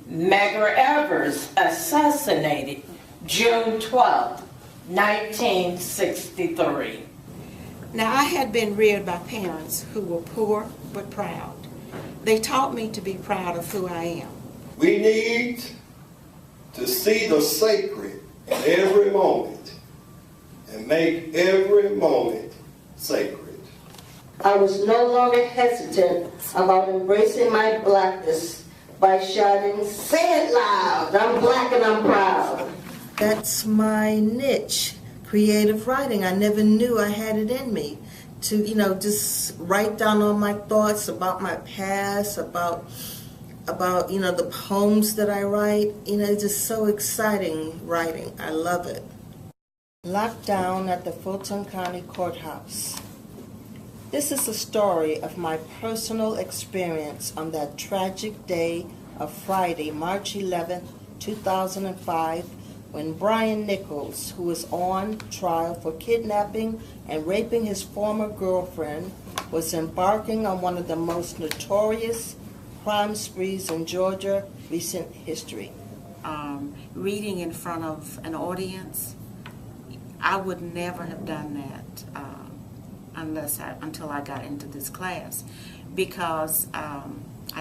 Medgar Evers assassinated June 12, 1963. Now, I had been reared by parents who were poor but proud. They taught me to be proud of who I am. We need to see the sacred in every moment and make every moment sacred. I was no longer hesitant about embracing my blackness by shouting, "Say it loud, I'm black and I'm proud." That's my niche, creative writing. I never knew I had it in me to, just write down all my thoughts about my past, about the poems that I write. It's just so exciting writing. I love it. Locked down at the Fulton County Courthouse. This is a story of my personal experience on that tragic day of Friday, March 11, 2005, when Brian Nichols, who was on trial for kidnapping and raping his former girlfriend, was embarking on one of the most notorious crime sprees in Georgia recent history. Reading in front of an audience, I would never have done that until I got into this class, because I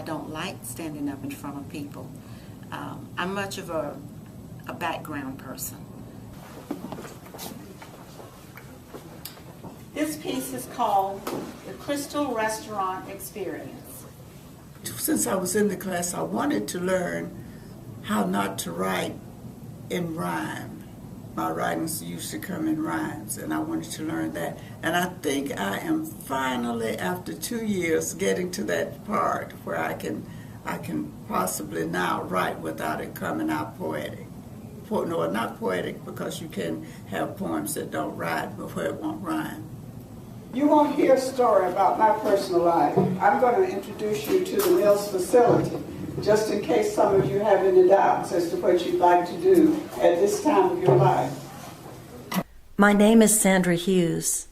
don't like standing up in front of people. I'm much of a background person. This piece is called The Crystal Restaurant Experience. Since I was in the class, I wanted to learn how not to write in rhyme. My writings used to come in rhymes, and I wanted to learn that. And I think I am finally, after 2 years, getting to that part where I can possibly now write without it coming out poetic. No, not poetic, because you can have poems that don't rhyme, but where it won't rhyme. You won't hear a story about my personal life. I'm going to introduce you to the Mills facility, just in case some of you have any doubts as to what you'd like to do at this time of your life. My name is Sandra Hughes.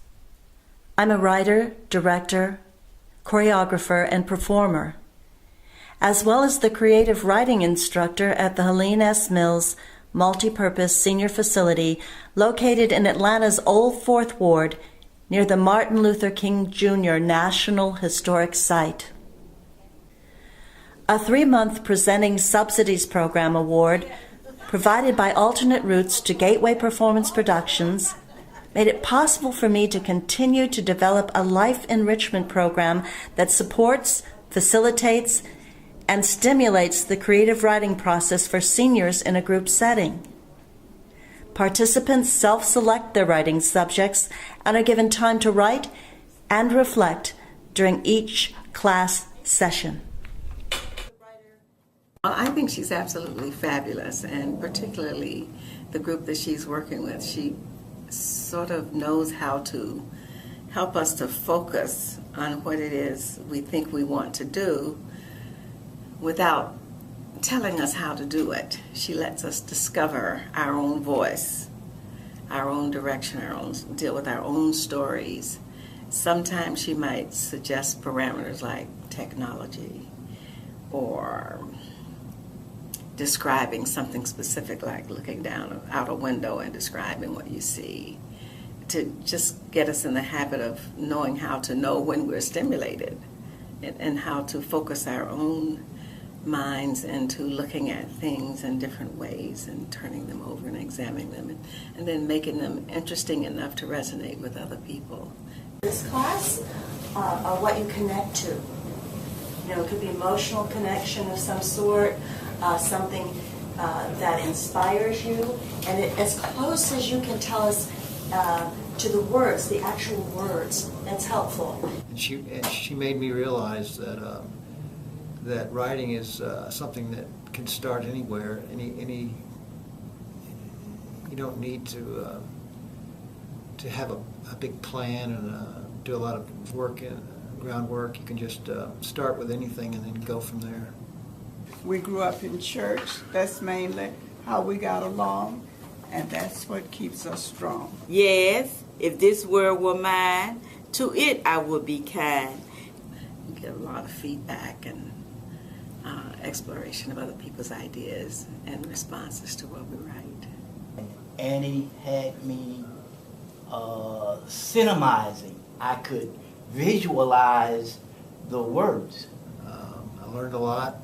I'm a writer, director, choreographer, and performer, as well as the creative writing instructor at the Helene S. Mills Multipurpose Senior Facility located in Atlanta's Old Fourth Ward near the Martin Luther King Jr. National Historic Site. A 3-month Presenting Subsidies Program award provided by Alternate Routes to Gateway Performance Productions made it possible for me to continue to develop a life enrichment program that supports, facilitates, and stimulates the creative writing process for seniors in a group setting. Participants self-select their writing subjects and are given time to write and reflect during each class session. Well, I think she's absolutely fabulous, and particularly the group that she's working with. She sort of knows how to help us to focus on what it is we think we want to do without telling us how to do it. She lets us discover our own voice, our own direction, deal with our own stories. Sometimes she might suggest parameters like technology or describing something specific, like looking down out a window and describing what you see, to just get us in the habit of knowing how to know when we're stimulated and how to focus our own minds into looking at things in different ways and turning them over and examining them and then making them interesting enough to resonate with other people. This class are what you connect to. It could be emotional connection of some sort, something that inspires you, and as close as you can tell us to the words, the actual words, that's helpful. And she made me realize that that writing is something that can start anywhere. You don't need to have a big plan and do a lot of groundwork. You can just start with anything and then go from there. We grew up in church. That's mainly how we got along, and that's what keeps us strong. Yes, if this world were mine, to it I would be kind. You get a lot of feedback, and exploration of other people's ideas and responses to what we write. Annie had me cinemizing. I could visualize the words. I learned a lot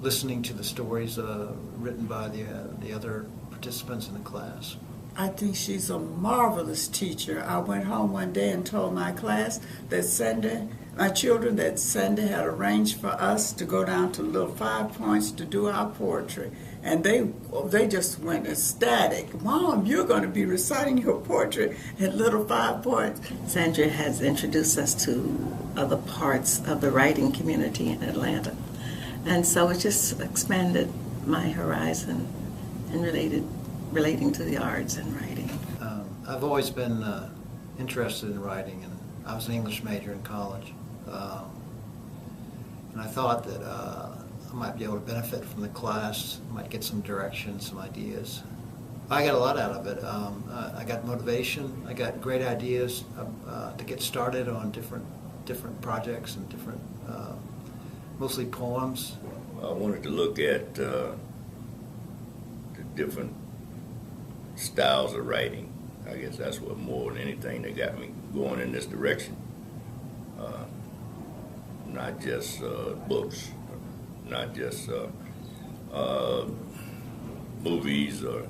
listening to the stories written by the other participants in the class. I think she's a marvelous teacher. I went home one day and told my class that my children, that Sandra had arranged for us to go down to Little 5 Points to do our poetry. And they just went ecstatic. Mom, you're going to be reciting your poetry at Little 5 Points. Sandra has introduced us to other parts of the writing community in Atlanta. And so it just expanded my horizon and relating to the arts and writing. I've always been interested in writing, and I was an English major in college. And I thought that I might be able to benefit from the class, might get some direction, some ideas. I got a lot out of it. I got motivation. I got great ideas to get started on different projects and different, mostly poems. I wanted to look at the different styles of writing. I guess that's what more than anything that got me going in this direction. Not just books, not just movies or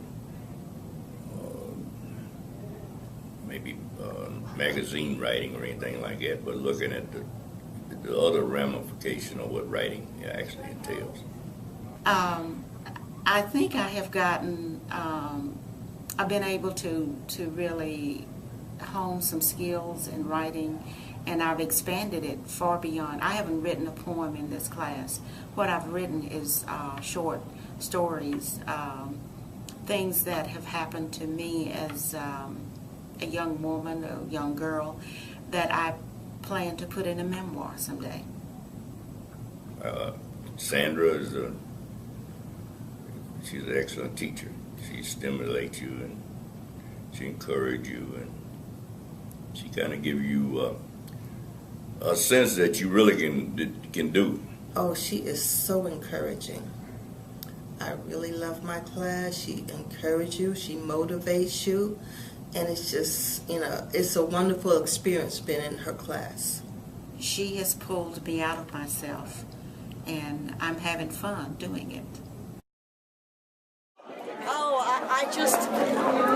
maybe magazine writing or anything like that, but looking at the other ramification of what writing actually entails. I think I have gotten, I've been able to really hone some skills in writing, and I've expanded it far beyond. I haven't written a poem in this class. What I've written is short stories, things that have happened to me as a young woman, a young girl, that I plan to put in a memoir someday. Sandra she's an excellent teacher. She stimulates you and she encourages you, and she kind of gives you a sense that you really can do. Oh, she is so encouraging. I really love my class. She encourages you, she motivates you, and it's just, it's a wonderful experience being in her class. She has pulled me out of myself, and I'm having fun doing it.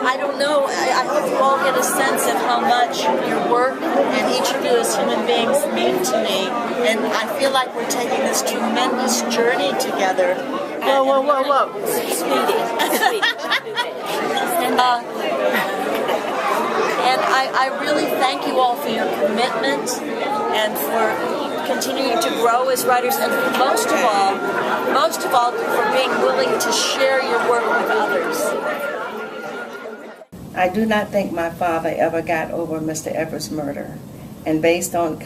I don't know. I hope you all get a sense of how much your work and each of you as human beings mean to me. And I feel like we're taking this tremendous journey together. Whoa. Sweetie. And I really thank you all for your commitment and for continuing to grow as writers, and most of all, for being willing to share your work with others. I do not think my father ever got over Mr. Everett's murder, and based on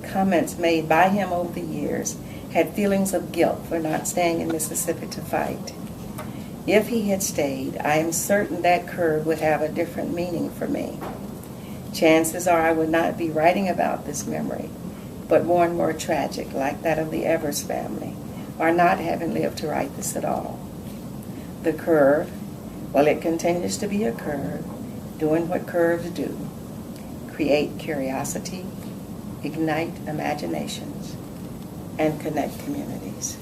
comments made by him over the years, had feelings of guilt for not staying in Mississippi to fight. If he had stayed, I am certain that curve would have a different meaning for me. Chances are I would not be writing about this memory, but one more tragic, like that of the Evers family, or not having lived to write this at all. The curve, well, it continues to be a curve, doing what curves do: create curiosity, ignite imaginations, and connect communities.